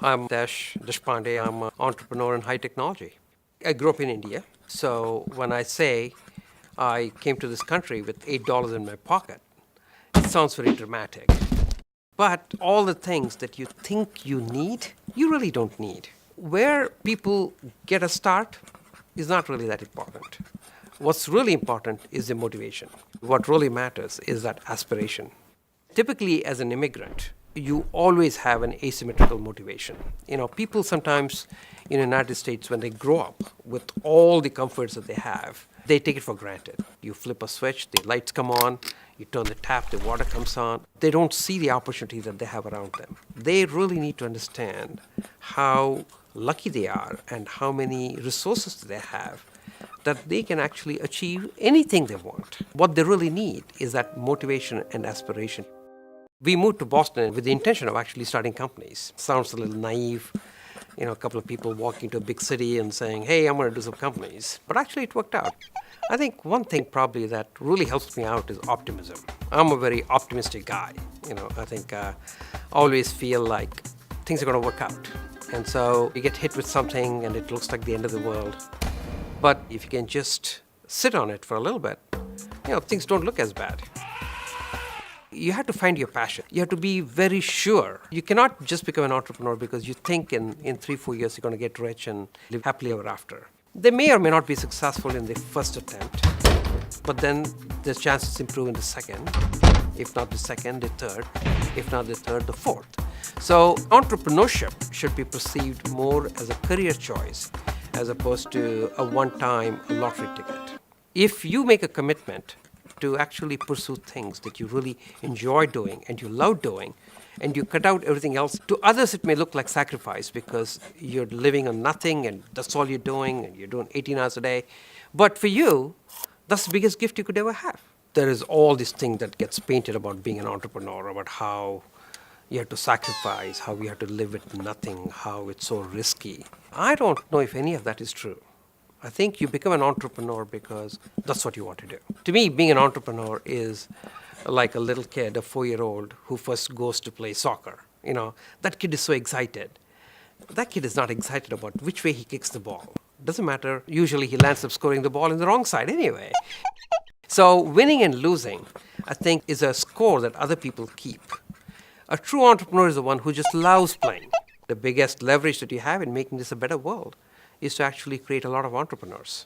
I'm Dash Deshpande. I'm an entrepreneur in high technology. I grew up in India, so when I say I came to this country with $8 in my pocket, it sounds very dramatic. But all the things that you think you need, you really don't need. Where people get a start is not really that important. What's really important is the motivation. What really matters is that aspiration. Typically, as an immigrant, you always have an asymmetrical motivation. People sometimes in the United States, when they grow up with all the comforts that they have, they take it for granted. You flip a switch, the lights come on, you turn the tap, the water comes on. They don't see the opportunity that they have around them. They really need to understand how lucky they are and how many resources they have that they can actually achieve anything they want. What they really need is that motivation and aspiration. We moved to Boston with the intention of actually starting companies. Sounds a little naive, a couple of people walking to a big city and saying, hey, I'm going to do some companies. But actually it worked out. I think one thing probably that really helps me out is optimism. I'm a very optimistic guy. I think I always feel like things are going to work out. And so you get hit with something and it looks like the end of the world. But if you can just sit on it for a little bit, things don't look as bad. You have to find your passion. You have to be very sure. You cannot just become an entrepreneur because you think in 3-4 years you're going to get rich and live happily ever after. They may or may not be successful in the first attempt, but then there's chances to improve in the second. If not the second, the third. If not the third, the fourth. So entrepreneurship should be perceived more as a career choice as opposed to a one-time lottery ticket. If you make a commitment to actually pursue things that you really enjoy doing and you love doing, and you cut out everything else. To others, it may look like sacrifice because you're living on nothing and that's all you're doing and you're doing 18 hours a day. But for you, that's the biggest gift you could ever have. There is all this thing that gets painted about being an entrepreneur, about how you have to sacrifice, how you have to live with nothing, how it's so risky. I don't know if any of that is true. I think you become an entrepreneur because that's what you want to do. To me, being an entrepreneur is like a little kid, a 4-year-old who first goes to play soccer. That kid is so excited. That kid is not excited about which way he kicks the ball. Doesn't matter. Usually he lands up scoring the ball in the wrong side anyway. So winning and losing, I think, is a score that other people keep. A true entrepreneur is the one who just loves playing. The biggest leverage that you have in making this a better world is to actually create a lot of entrepreneurs.